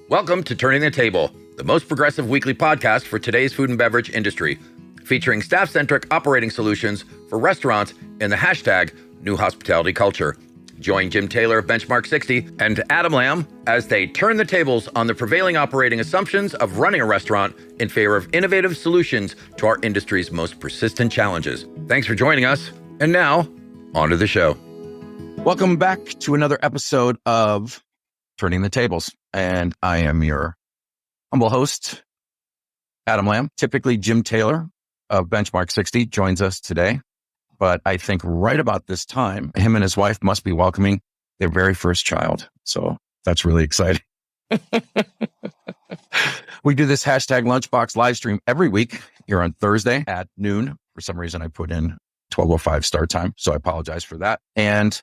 Welcome to Turning the Table, the most progressive weekly podcast for today's food and beverage industry, featuring staff-centric operating solutions for restaurants in the hashtag New Hospitality Culture. Join Jim Taylor of Benchmark 60 and Adam Lamb as they turn the tables on the prevailing operating assumptions of running a restaurant in favor of innovative solutions to our industry's most persistent challenges. Thanks for joining us. And now, on to the show. Welcome back to another episode of Turning the Tables. And I am your humble host, Adam Lamb. Typically, Jim Taylor of Benchmark 60 joins us today. But I think right about this time, him and his wife must be welcoming their very first child. So that's really exciting. We do this hashtag Lunchbox live stream every week here on Thursday at noon. For some reason, I put in 12:05 start time, so I apologize for that. And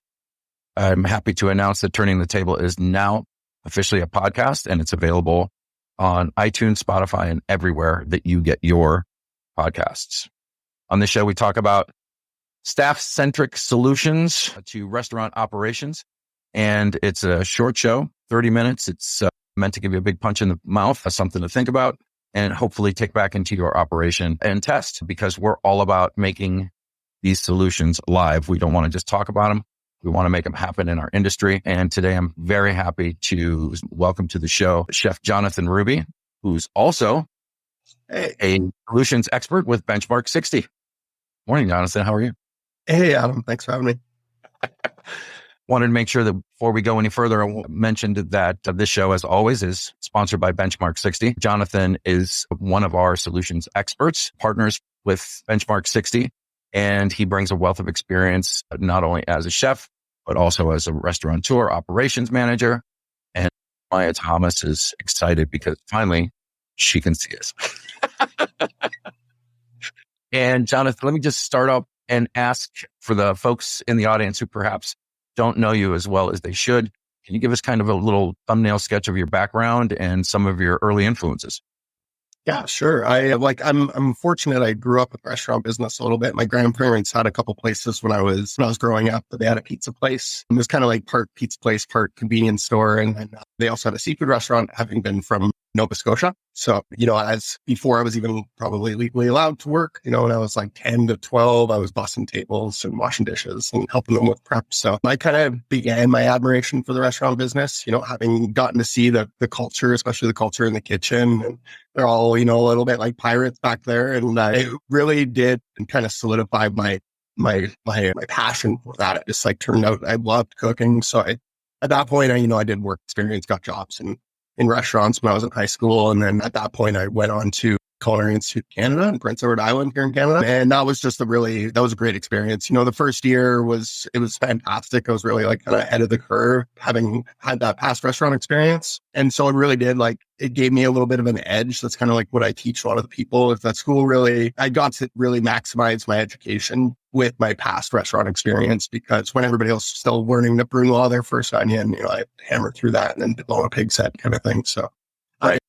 I'm happy to announce that Turning the Table is now officially a podcast, and it's available on iTunes, Spotify, and everywhere that you get your podcasts. On this show, we talk about staff-centric solutions to restaurant operations. And it's a short show, 30 minutes. It's meant to give you a big punch in the mouth, something to think about, and hopefully take back into your operation and test, because we're all about making these solutions live. We don't want to just talk about them. We want to make them happen in our industry. And today I'm very happy to welcome to the show Chef Jonathan Ruby, who's also a solutions expert with Benchmark 60. Morning, Jonathan. How are you? Hey, Adam. Thanks for having me. Wanted to make sure that before we go any further, I mentioned that this show, as always, is sponsored by Benchmark 60. Jonathan is one of our solutions experts, partners with Benchmark 60, and he brings a wealth of experience, not only as a chef, but also as a restaurateur, operations manager. And Maya Thomas is excited because finally she can see us. And Jonathan, let me just start up and ask for the folks in the audience who perhaps don't know you as well as they should. Can you give us kind of a little thumbnail sketch of your background and some of your early influences? Yeah, sure. I'm fortunate. I grew up with restaurant business a little bit. My grandparents had a couple places when I was growing up. They had a pizza place. It was kind of like part pizza place, part convenience store. And then they also had a seafood restaurant, having been from Nova Scotia. So, as before I was even probably legally allowed to work, when I was like 10 to 12, I was bussing tables and washing dishes and helping them with prep. So I kind of began my admiration for the restaurant business, having gotten to see the culture, especially the culture in the kitchen. And they're all, a little bit like pirates back there. And it really did kind of solidify my passion for that. It just turned out I loved cooking. So at that point, I did work experience, got jobs in restaurants when I was in high school. And then at that point, I went on to Culinary Institute of Canada in Prince Edward Island here in Canada. And that was just that was a great experience. The first year was fantastic. I was really kind of ahead of the curve, having had that past restaurant experience. And so it really did it gave me a little bit of an edge. That's kind of what I teach a lot of the people. If that school I got to really maximize my education with my past restaurant experience, because when everybody else was still learning to brunoise their first onion, I hammered through that and then blow a pig's head kind of thing. So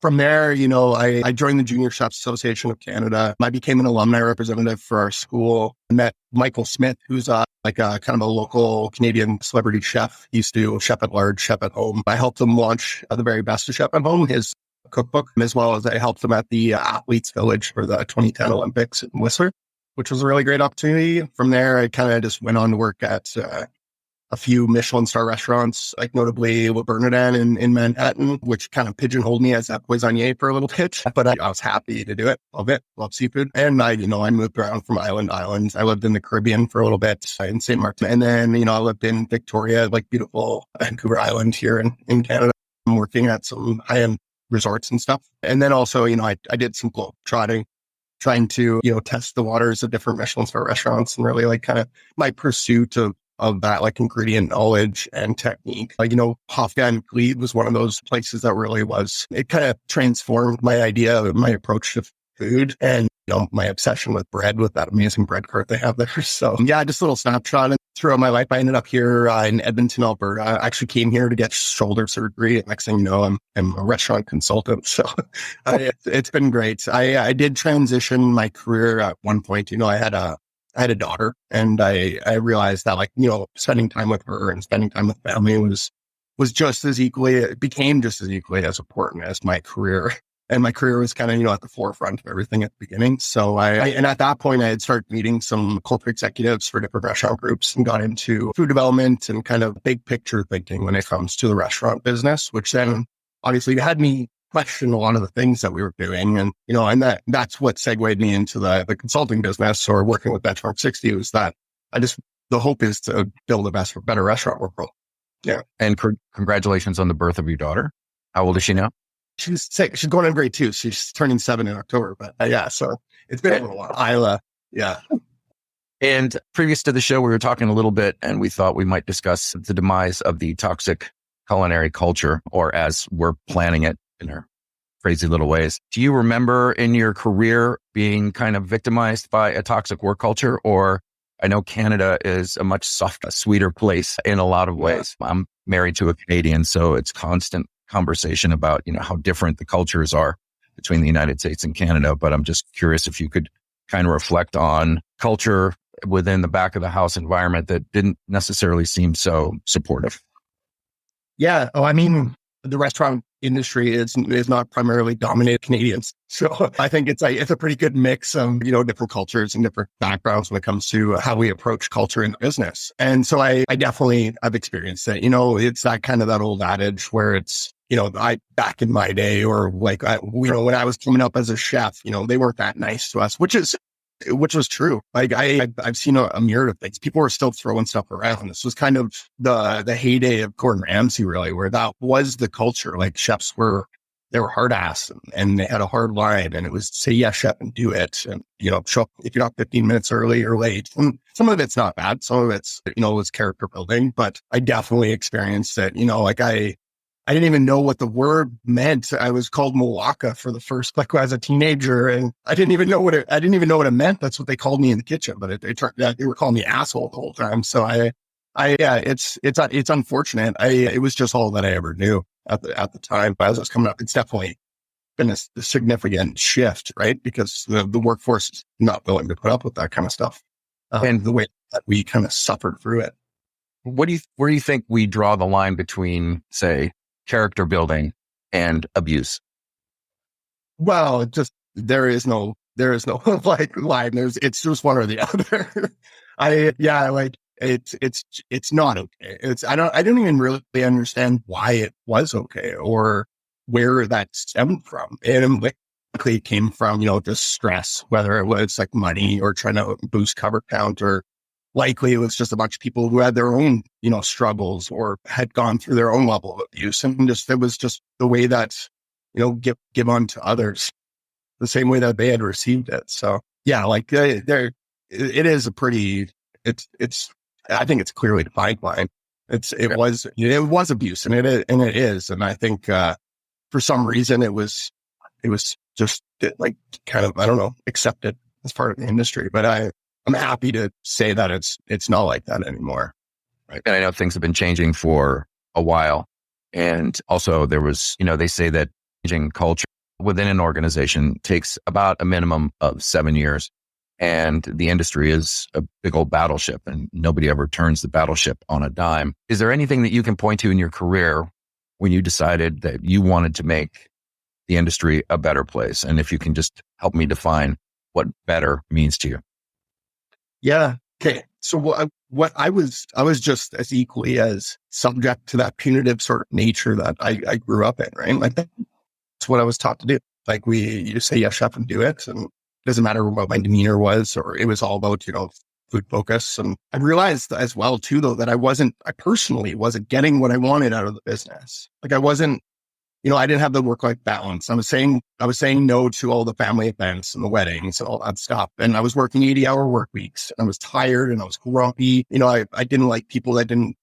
from there, I joined the Junior Chefs Association of Canada. I became an alumni representative for our school. I met Michael Smith, who's kind of a local Canadian celebrity chef. He used to do Chef at Large, Chef at Home. I helped him launch the very best of Chef at Home, his cookbook, as well as I helped him at the Athletes Village for the 2010 Olympics in Whistler, which was a really great opportunity. From there, I kind of just went on to work at a few Michelin star restaurants, notably Le Bernardin in Manhattan, which kind of pigeonholed me as a poissonnier for a little bit. But I was happy to do it. Love it. Love seafood. And I moved around from island to island. I lived in the Caribbean for a little bit in St. Martin. And then, I lived in Victoria, beautiful Vancouver Island here in Canada. I'm working at some high-end resorts and stuff. And then also, I did some globe trotting, trying to, test the waters of different Michelin star restaurants, and really kind of my pursuit of that ingredient knowledge and technique. Hofgang Glied was one of those places that really it kind of transformed my idea, my approach to food, and my obsession with bread, with that amazing bread cart they have there. So yeah, just a little snapshot. And throughout my life, I ended up here in Edmonton, Alberta. I actually came here to get shoulder surgery. Next thing you know, I'm a restaurant consultant. So it's been great. I did transition my career at one point. I had a daughter, and I realized that spending time with her and spending time with family was it became just as equally as important as my career. And my career was kind of, at the forefront of everything at the beginning. So and at that point I had started meeting some corporate executives for different restaurant groups and got into food development and kind of big picture thinking when it comes to the restaurant business, which then obviously had me question a lot of the things that we were doing. And, and that's what segued me into the consulting business or working with Benchmark 60 was that the hope is to build a better restaurant world. Yeah. And congratulations on the birth of your daughter. How old is she now? She's 6. She's going in grade 2. She's turning 7 in October. But yeah, so it's been a little while. Isla, yeah. And previous to the show, we were talking a little bit and we thought we might discuss the demise of the toxic culinary culture, or as we're planning it in our crazy little ways. Do you remember in your career being kind of victimized by a toxic work culture? Or I know Canada is a much softer, sweeter place in a lot of ways. Yeah. I'm married to a Canadian, so it's constant conversation about, how different the cultures are between the United States and Canada. But I'm just curious if you could kind of reflect on culture within the back of the house environment that didn't necessarily seem so supportive. Yeah. Oh, I mean, the restaurant industry is not primarily dominated Canadians. So I think it's a pretty good mix of, different cultures and different backgrounds when it comes to how we approach culture in business. And so I've experienced it. It's that kind of that old adage where it's, back in my day or when I was coming up as a chef, they weren't that nice to us, which was true. Like I've seen a myriad of things. People were still throwing stuff around. This was kind of the heyday of Gordon Ramsay, really, where that was the culture. Like chefs they were hard ass and they had a hard line, and it was say yes, chef, and do it. And show up if you're not 15 minutes early or late. And some of it's not bad. Some of it's was character building. But I definitely experienced it. I didn't even know what the word meant. I was called Malacca for the first, as a teenager, and I didn't even know what it meant. That's what they called me in the kitchen, but it turned out they were calling me asshole the whole time. So it's unfortunate. It was just all that I ever knew at the time. But as I was coming up, it's definitely been a significant shift, right? Because the workforce is not willing to put up with that kind of stuff, and the way that we kind of suffered through it. Where do you think we draw the line between, say, character building and abuse? Well, there is no like line. It's just one or the other. It's not okay. I don't even really understand why it was okay or where that stemmed from. And likely it came from, just stress, whether it was like money or trying to boost cover count, or likely it was just a bunch of people who had their own, struggles or had gone through their own level of abuse. And it was just the way that, give on to others the same way that they had received it. So yeah, like it is a pretty, I think it's clearly defined line. It was abuse, and it is. And I think, for some reason it was just like kind of, I don't know, accepted as part of the industry, but I'm happy to say that it's not like that anymore. Right. And I know things have been changing for a while. And also there was, they say that changing culture within an organization takes about a minimum of 7 years. And the industry is a big old battleship, and nobody ever turns the battleship on a dime. Is there anything that you can point to in your career when you decided that you wanted to make the industry a better place? And if you can just help me define what better means to you. Yeah. Okay. So what I was just as equally as subject to that punitive sort of nature that I grew up in, right? Like that's what I was taught to do. Like you just say yes, chef, and do it. And it doesn't matter what my demeanor was, or it was all about, food focus. And I realized as well too, though, that I personally wasn't getting what I wanted out of the business. Like I wasn't, I didn't have the work-life balance. I was saying no to all the family events and the weddings and all that stuff. And I was working 80-hour work weeks, and I was tired and I was grumpy. I didn't like people that didn't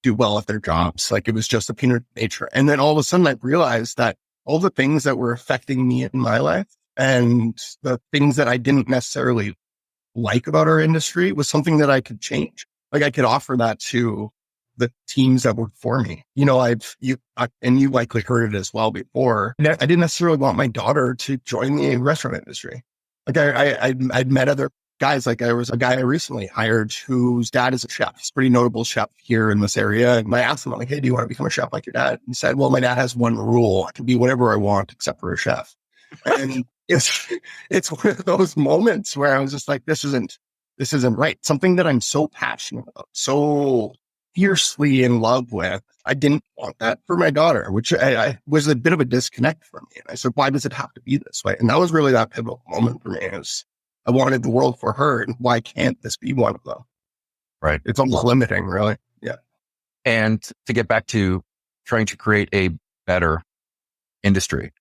do well at their jobs. Like it was just a punitive nature. And then all of a sudden I realized that all the things that were affecting me in my life and the things that I didn't necessarily like about our industry was something that I could change. Like I could offer that to the teams that work for me. And you likely heard it as well before. I didn't necessarily want my daughter to join the restaurant industry. Like I'd met other guys, like there was a guy I recently hired whose dad is a chef. He's a pretty notable chef here in this area. And I asked him, I'm like, hey, do you want to become a chef like your dad? He said, well, my dad has one rule. I can be whatever I want except for a chef. And it's one of those moments where I was just like, this isn't right. Something that I'm so passionate about, so fiercely in love with. I didn't want that for my daughter, which I was a bit of a disconnect for me. And I said, why does it have to be this way? And that was really that pivotal moment for me. Is I wanted the world for her, and why can't this be one of them? Right. It's almost limiting, really. Yeah. And to get back to trying to create a better industry,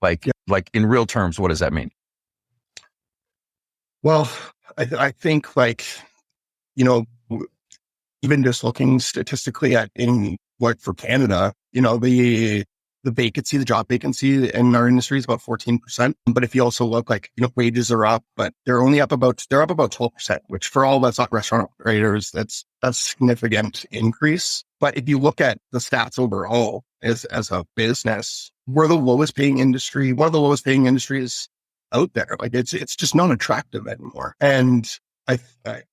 like in real terms, what does that mean? Well, I think even just looking statistically at for Canada, the job vacancy in our industry is about 14%. But if you also look wages are up, but they're up about 12%, which for all of us restaurant operators, that's a significant increase. But if you look at the stats overall as a business, we're the lowest paying industry, one of the lowest paying industries out there. Like it's just not attractive anymore. And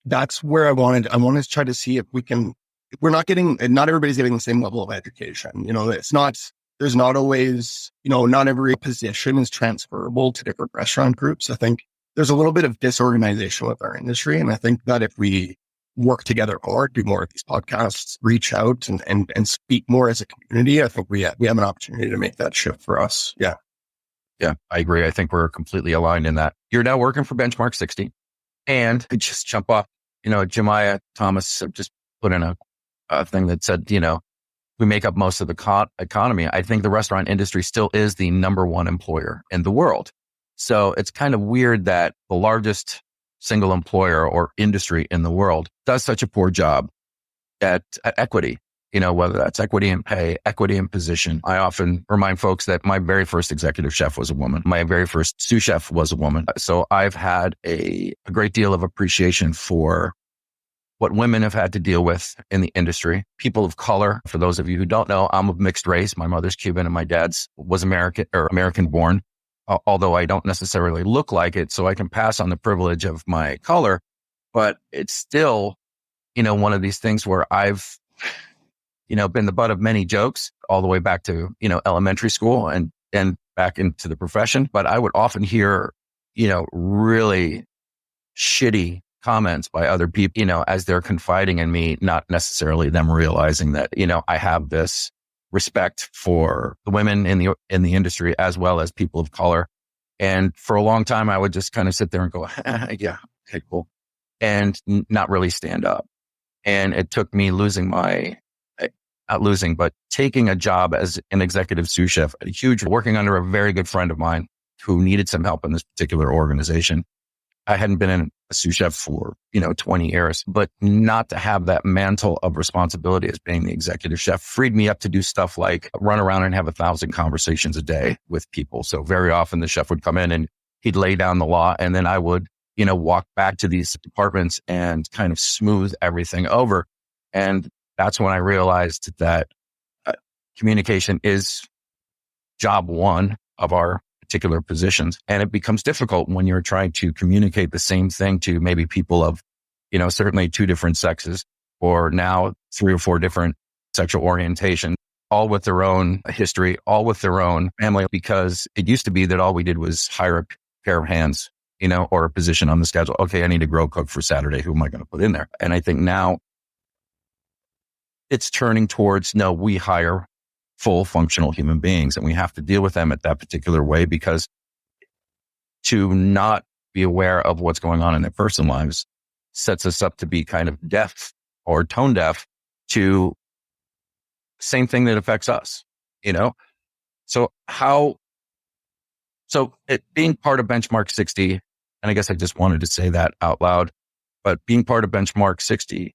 that's where I wanted to try to see if we can, not everybody's getting the same level of education. There's not always, not every position is transferable to different restaurant groups. I think there's a little bit of disorganization with our industry. And I think that if we work together more, do more of these podcasts, reach out and speak more as a community, I think we have an opportunity to make that shift for us. Yeah. Yeah, I agree. I think we're completely aligned in that. You're now working for Benchmark 60. And I just jump off, Jemiah Thomas just put in a thing that said, we make up most of the economy. I think the restaurant industry still is the number one employer in the world. So it's kind of weird that the largest single employer or industry in the world does such a poor job at equity, whether that's equity in pay, equity in position. I often remind folks that my very first executive chef was a woman. My very first sous chef was a woman. So I've had a great deal of appreciation for what women have had to deal with in the industry. People of color, for those of you who don't know, I'm of mixed race. My mother's Cuban and my dad's was American born, although I don't necessarily look like it. So I can pass on the privilege of my color, but it's still, one of these things where I've, been the butt of many jokes all the way back to, elementary school and back into the profession. But I would often hear, really shitty comments by other people, as they're confiding in me, not necessarily them realizing that, I have this respect for the women in the industry as well as people of color. And for a long time, I would just kind of sit there and go, yeah, okay, cool. And not really stand up. And it took me taking a job as an executive sous chef at working under a very good friend of mine who needed some help in this particular organization. I hadn't been a sous chef for, 20 years, but not to have that mantle of responsibility as being the executive chef freed me up to do stuff like run around and have 1,000 conversations a day with people. So very often the chef would come in and he'd lay down the law, and then I would, walk back to these departments and kind of smooth everything over. And that's when I realized that communication is job one of our particular positions. And it becomes difficult when you're trying to communicate the same thing to maybe people of, certainly 2 different sexes, or now 3 or 4 different sexual orientation, all with their own history, all with their own family, because it used to be that all we did was hire a pair of hands, or a position on the schedule. Okay, I need a grill cook for Saturday. Who am I going to put in there? And I think now it's turning towards, no, we hire full functional human beings, and we have to deal with them at that particular way, because to not be aware of what's going on in their personal lives sets us up to be kind of deaf or tone deaf to same thing that affects us, So it being part of Benchmark 60, and I guess I just wanted to say that out loud, but being part of Benchmark 60,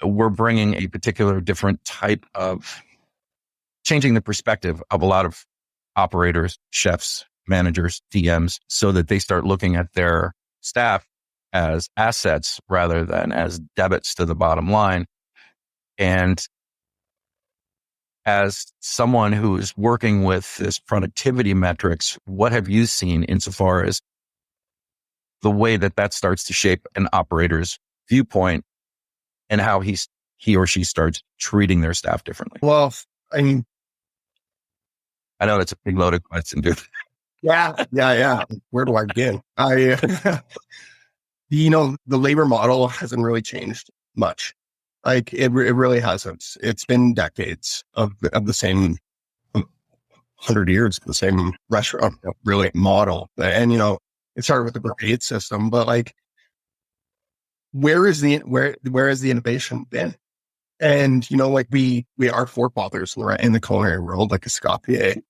we're bringing a particular different type of changing the perspective of a lot of operators, chefs, managers, DMs, so that they start looking at their staff as assets rather than as debits to the bottom line. And as someone who's working with this productivity metrics, what have you seen insofar as the way that starts to shape an operator's viewpoint and how he or she starts treating their staff differently? Well, I mean, I know that's a big loaded question, dude. yeah. Where do I begin? The labor model hasn't really changed much. Like it really hasn't. It's been decades of the same 100 years, the same restaurant really model. And, it started with the brigade system, but like, where is the innovation been? And, like we our forefathers were in the culinary world, like Escoffier,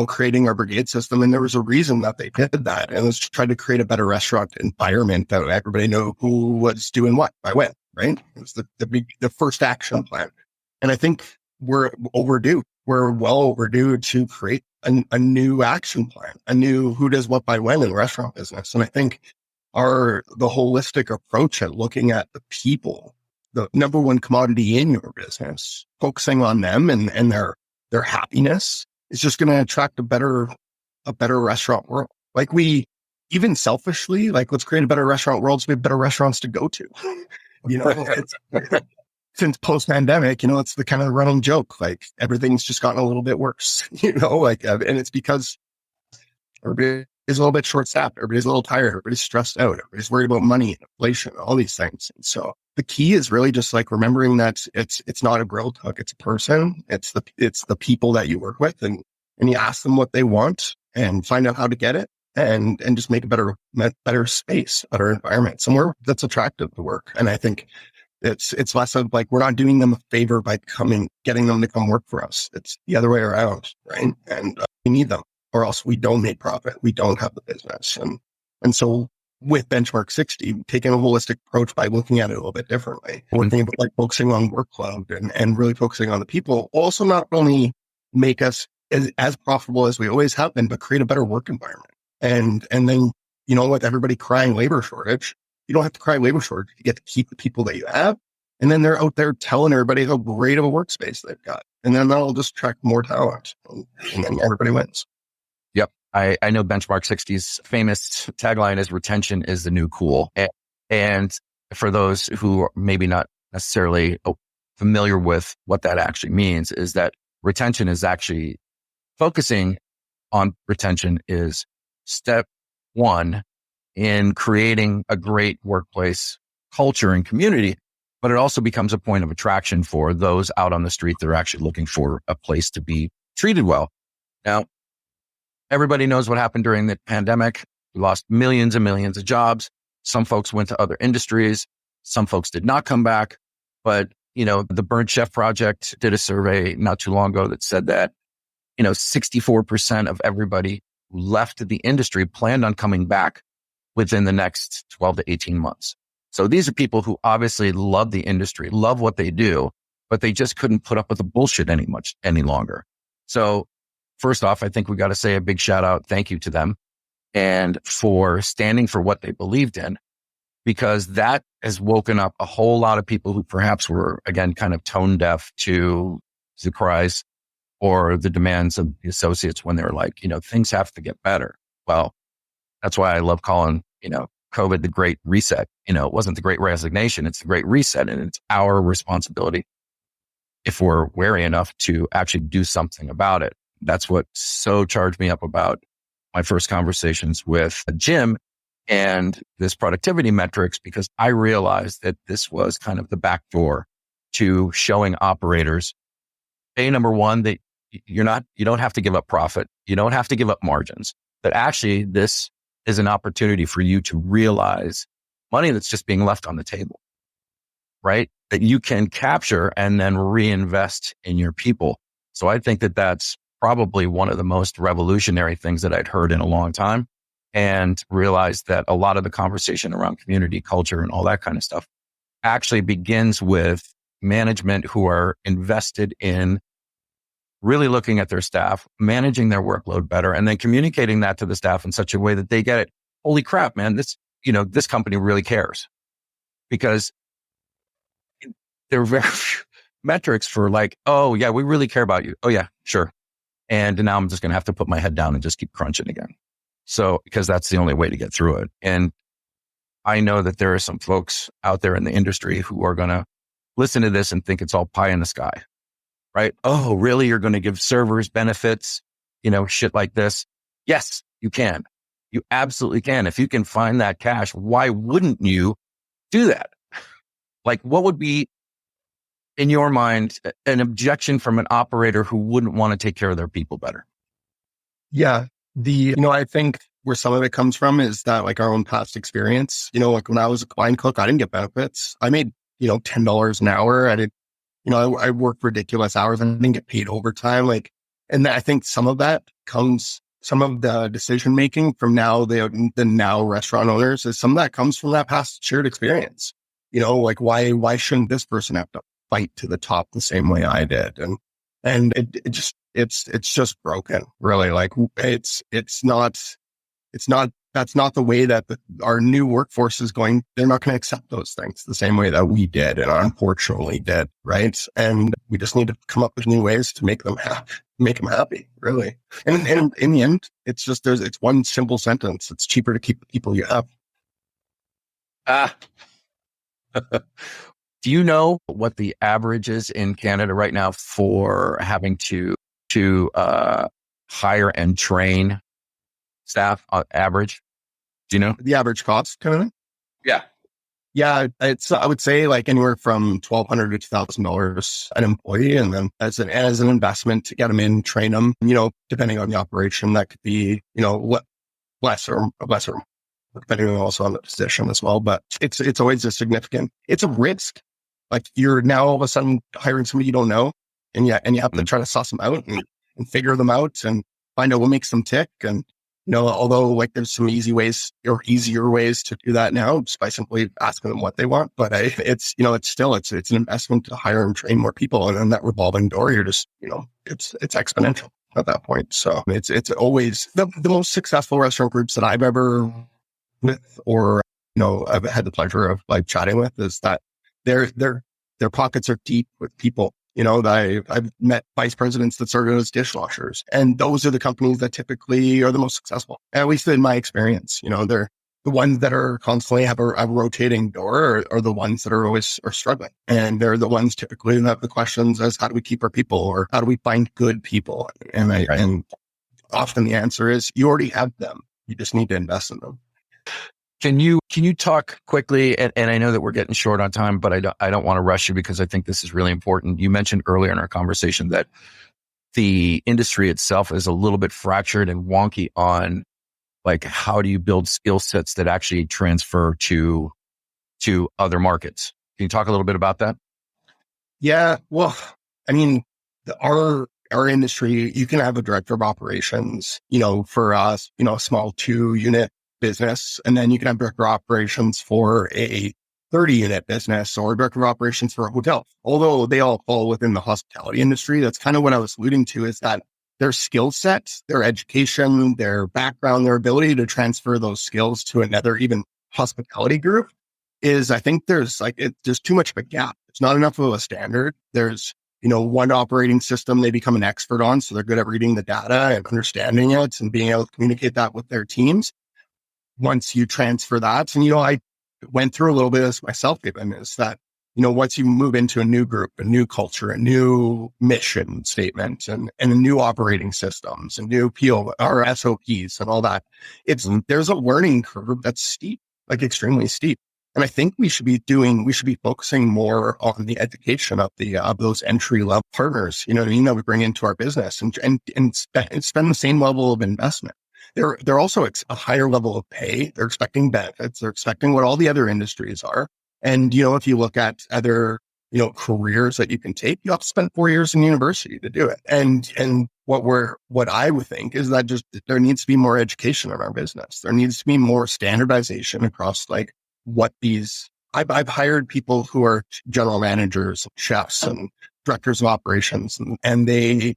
creating our brigade system. And there was a reason that they did that. And it was to try to create a better restaurant environment that everybody knew who was doing what by when, right? It was the first action plan. And I think we're overdue. We're well overdue to create a new action plan, a new who does what by when in the restaurant business. And I think the holistic approach at looking at the people, the number one commodity in your business, focusing on them and their happiness is just going to attract a better restaurant world. Like even selfishly, like let's create a better restaurant world so we have better restaurants to go to. Since post-pandemic, it's the kind of running joke, like everything's just gotten a little bit worse, and it's because everybody is a little bit short-staffed, everybody's a little tired, everybody's stressed out, everybody's worried about money, inflation, all these things. And so the key is really just like remembering that it's not a grill cook, it's a person, it's the people that you work with, and you ask them what they want and find out how to get it, and just make a better space, better environment, somewhere that's attractive to work. And I think it's less of like, we're not doing them a favor by getting them to come work for us. It's the other way around, right? And we need them, or else we don't make profit. We don't have the business. And so with Benchmark 60, taking a holistic approach by looking at it a little bit differently, looking at like focusing on workload and really focusing on the people, also not only make us as profitable as we always have been, but create a better work environment. And then, with everybody crying labor shortage, you don't have to cry labor shortage. You get to keep the people that you have. And then they're out there telling everybody how great of a workspace they've got. And then that'll just attract more talent. And then everybody wins. Yep. I know Benchmark 60's famous tagline is retention is the new cool. And for those who are maybe not necessarily familiar with what that actually means, is that retention is actually focusing on retention is step one in creating a great workplace culture and community, but it also becomes a point of attraction for those out on the street that are actually looking for a place to be treated well. Now, everybody knows what happened during the pandemic. We lost millions and millions of jobs. Some folks went to other industries. Some folks did not come back. But, the Burnt Chef Project did a survey not too long ago that said that, 64% of everybody who left the industry planned on coming back within the next 12 to 18 months. So these are people who obviously love the industry, love what they do, but they just couldn't put up with the bullshit any longer. So first off, I think we got to say a big shout out, thank you to them, and for standing for what they believed in, because that has woken up a whole lot of people who perhaps were, again, kind of tone deaf to the cries or the demands of the associates when they were like, things have to get better. Well, that's why I love calling, COVID the Great Reset. It wasn't the Great Resignation. It's the Great Reset. And it's our responsibility, if we're wary enough, to actually do something about it. That's what so charged me up about my first conversations with Jim and this productivity metrics, because I realized that this was kind of the back door to showing operators, number one, that you don't have to give up profit. You don't have to give up margins. That actually this is an opportunity for you to realize money that's just being left on the table, right? That you can capture and then reinvest in your people. So I think that that's probably one of the most revolutionary things that I'd heard in a long time, and realized that a lot of the conversation around community culture and all that kind of stuff actually begins with management who are invested in really looking at their staff, managing their workload better, and then communicating that to the staff in such a way that they get it. Holy crap, man, this company really cares, because there are very few metrics for like, oh yeah, we really care about you. Oh yeah, sure. And now I'm just going to have to put my head down and just keep crunching again. So, because that's the only way to get through it. And I know that there are some folks out there in the industry who are going to listen to this and think it's all pie in the sky, right? Oh, really? You're going to give servers benefits, shit like this? Yes, you can. You absolutely can. If you can find that cash, why wouldn't you do that? Like, what would be, in your mind, an objection from an operator who wouldn't want to take care of their people better? Yeah. I think where some of it comes from is that like our own past experience, like when I was a line cook, I didn't get benefits. I made, $10 an hour. I worked ridiculous hours and didn't get paid overtime. And I think some of that comes, some of the decision making from now, the now restaurant owners, is some of that comes from that past shared experience. Like why shouldn't this person have to fight to the top the same way I did? And it's just broken, really. Like that's not the way that our new workforce is going. They're not going to accept those things the same way that we did and unfortunately did. Right. And we just need to come up with new ways to make them happy, really. And in the end, it's just, it's one simple sentence. It's cheaper to keep the people you have. Do you know what the average is in Canada right now for having to hire and train staff average? Do you know the average cost kind of thing? Yeah. Yeah. I would say like anywhere from $1,200 to $2,000 an employee. And then as an investment to get them in, train them, depending on the operation, that could be, less or depending also on the position as well. But it's always it's a risk. Like you're now all of a sudden hiring somebody you don't know, and you have to try to suss them out and figure them out and find out what makes them tick. And, although like there's some easier ways to do that now just by simply asking them what they want. But it's an investment to hire and train more people. And then that revolving door, you're just, it's exponential at that point. So it's always the most successful restaurant groups that I've ever with, or, I've had the pleasure of like chatting with, is that their pockets are deep with people. I've met vice presidents that started as dishwashers, and those are the companies that typically are the most successful, at least in my experience. They're the ones that are constantly have a rotating door are the ones that are struggling. And they're the ones typically that have the questions as how do we keep our people, or how do we find good people? And often the answer is you already have them. You just need to invest in them. Can you talk quickly? And I know that we're getting short on time, but I don't want to rush you because I think this is really important. You mentioned earlier in our conversation that the industry itself is a little bit fractured and wonky on like, how do you build skill sets that actually transfer to other markets? Can you talk a little bit about that? Yeah. Well, I mean, our industry, you can have a director of operations, for us, a small 2-unit business. And then you can have director of operations for a 30-unit business, or director of operations for a hotel. Although they all fall within the hospitality industry, that's kind of what I was alluding to, is that their skill sets, their education, their background, their ability to transfer those skills to another even hospitality group is, I think there's too much of a gap. It's not enough of a standard. There's, one operating system they become an expert on. So they're good at reading the data and understanding it and being able to communicate that with their teams. Once you transfer that, and, I went through a little bit of this myself, even, is that, once you move into a new group, a new culture, a new mission statement, and a new operating systems, and new PO or SOPs and all that, there's a learning curve that's steep, like extremely steep. And I think we should be focusing more on the education of those entry level partners, that we bring into our business, and spend the same level of investment. They're also a higher level of pay. They're expecting benefits. They're expecting what all the other industries are. And, if you look at other, careers that you can take, you have to spend 4 years in university to do it. And what I would think is that just there needs to be more education in our business. There needs to be more standardization across like what I've hired people who are general managers, chefs, and directors of operations, and they're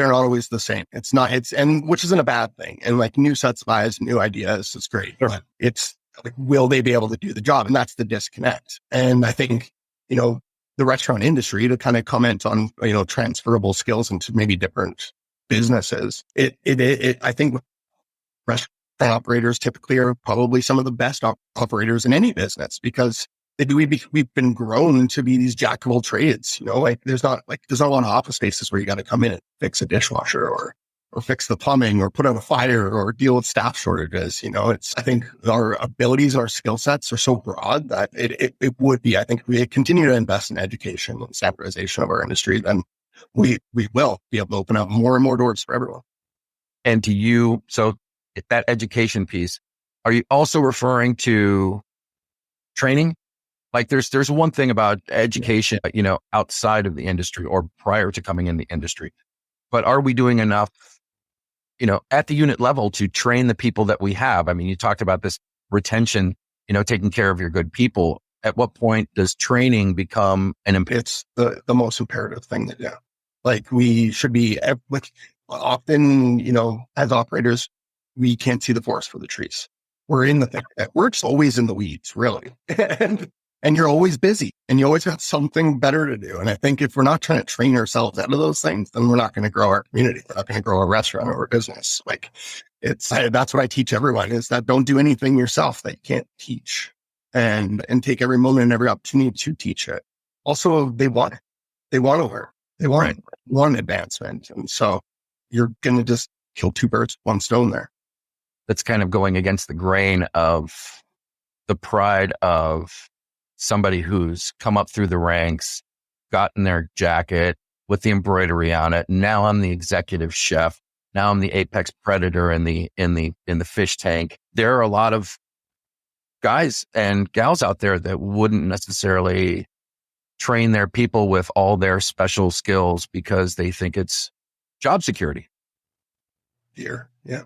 not always the same. And which isn't a bad thing. And like new sets of eyes, new ideas is great, but it's like, will they be able to do the job? And that's the disconnect. And I think, the restaurant industry, to kind of comment on, transferable skills into maybe different businesses, I think And operators typically are probably some of the best operators in any business because we've been grown to be these jack of all trades. Like there's not a lot of office spaces where you got to come in and fix a dishwasher or fix the plumbing or put out a fire or deal with staff shortages. I think our abilities, our skill sets are so broad that it would be, I think if we continue to invest in education and standardization of our industry, then we will be able to open up more and more doors for everyone. And to you, so that education piece, are you also referring to training? Like there's one thing about education, outside of the industry or prior to coming in the industry, but are we doing enough, at the unit level to train the people that we have? I mean, you talked about this retention, taking care of your good people. At what point does training become It's the most imperative thing to do. Like we should be, often, as operators, we can't see the forest for the trees. We're in the thick of it. We're just always in the weeds, really. and you're always busy and you always got something better to do. And I think if we're not trying to train ourselves out of those things, then we're not going to grow our community. We're not going to grow our restaurant or our business. That's what I teach everyone is that don't do anything yourself that you can't teach and take every moment and every opportunity to teach it. Also, they want it. They want to learn. They want advancement. And so you're going to just kill two birds, one stone there. That's kind of going against the grain of the pride of somebody who's come up through the ranks, gotten their jacket with the embroidery on it. Now I'm the executive chef. Now I'm the apex predator in the fish tank. There are a lot of guys and gals out there that wouldn't necessarily train their people with all their special skills because they think it's job security. Fear, yeah.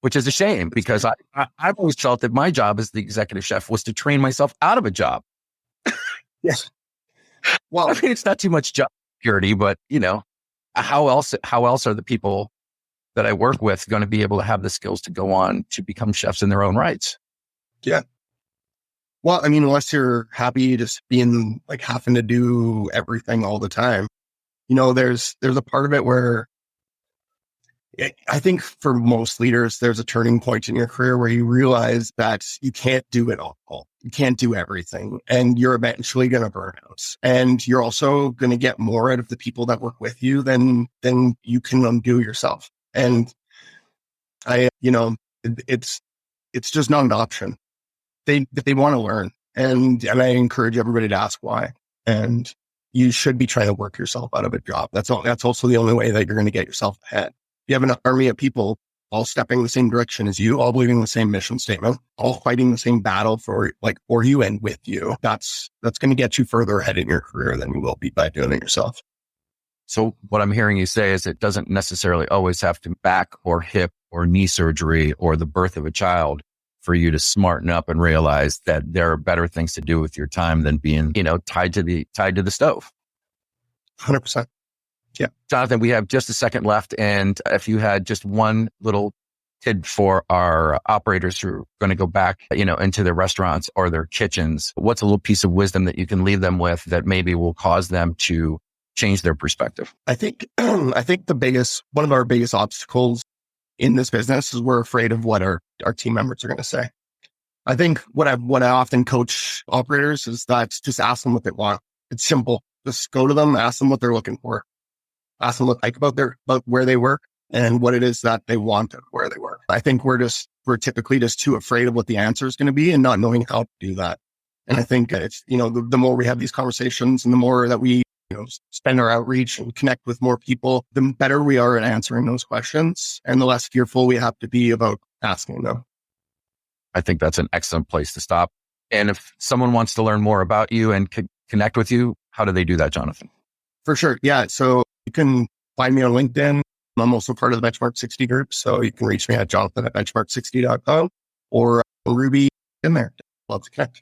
Which is a shame because I've always felt that my job as the executive chef was to train myself out of a job. Yes. Well, I mean, it's not too much job security, but how else are the people that I work with going to be able to have the skills to go on to become chefs in their own rights? Yeah. Well, I mean, unless you're happy just being having to do everything all the time, there's a part of it where I think for most leaders, there's a turning point in your career where you realize that you can't do it all. You can't do everything and you're eventually going to burn out. And you're also going to get more out of the people that work with you than you can undo yourself. And it's just not an option. They want to learn. And I encourage everybody to ask why. And you should be trying to work yourself out of a job. That's also the only way that you're going to get yourself ahead. You have an army of people all stepping the same direction as you, all believing the same mission statement, all fighting the same battle for you and with you. That's going to get you further ahead in your career than you will be by doing it yourself. So what I'm hearing you say is it doesn't necessarily always have to back or hip or knee surgery or the birth of a child for you to smarten up and realize that there are better things to do with your time than being, tied to the stove. 100%. Yeah. Jonathan, we have just a second left. And if you had just one little tip for our operators who are going to go back, into their restaurants or their kitchens, what's a little piece of wisdom that you can leave them with that maybe will cause them to change their perspective? I think one of our biggest obstacles in this business is we're afraid of what our team members are going to say. I think what I often coach operators is that just ask them what they want. It's simple. Just go to them, ask them what they're looking for. Ask them what they like about where they work and what it is that they want of where they work. I think we're typically just too afraid of what the answer is going to be and not knowing how to do that. And I think it's, the more we have these conversations and the more that we, spend our outreach and connect with more people, the better we are at answering those questions and the less fearful we have to be about asking them. I think that's an excellent place to stop. And if someone wants to learn more about you and connect with you, how do they do that, Jonathan? For sure. Yeah. So you can find me on LinkedIn. I'm also part of the Benchmark 60 group. So you can reach me at jonathan@benchmark60.com or Ruby in there. Love to connect.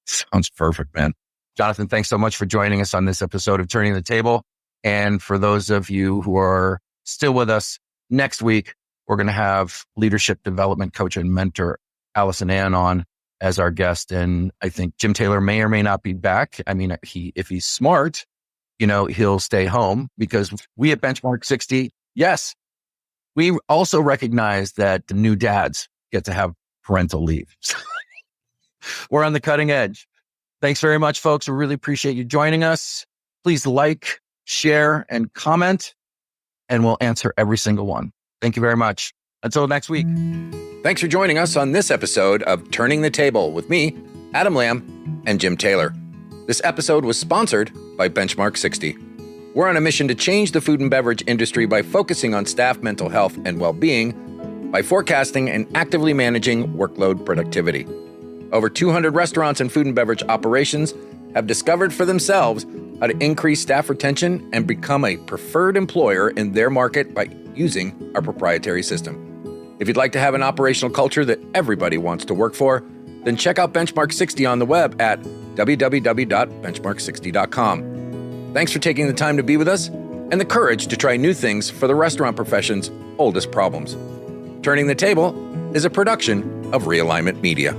Sounds perfect, man. Jonathan, thanks so much for joining us on this episode of Turning the Table. And for those of you who are still with us, next week, we're going to have leadership development coach and mentor Allison Ann on as our guest. And I think Jim Taylor may or may not be back. I mean, if he's smart, he'll stay home because we at Benchmark 60, yes, We also recognize that the new dads get to have parental leave. We're on the cutting edge. Thanks very much, folks. We really appreciate you joining us. Please like, share, and comment, and we'll answer every single one. Thank you very much. Until next week. Thanks for joining us on this episode of Turning the Table with me, Adam Lamb, and Jim Taylor. This episode was sponsored by Benchmark 60. We're on a mission to change the food and beverage industry by focusing on staff mental health and well-being, by forecasting and actively managing workload productivity. Over 200 restaurants and food and beverage operations have discovered for themselves how to increase staff retention and become a preferred employer in their market by using our proprietary system. If you'd like to have an operational culture that everybody wants to work for, then check out Benchmark 60 on the web at www.benchmark60.com. Thanks for taking the time to be with us and the courage to try new things for the restaurant profession's oldest problems. Turning the Table is a production of Realignment Media.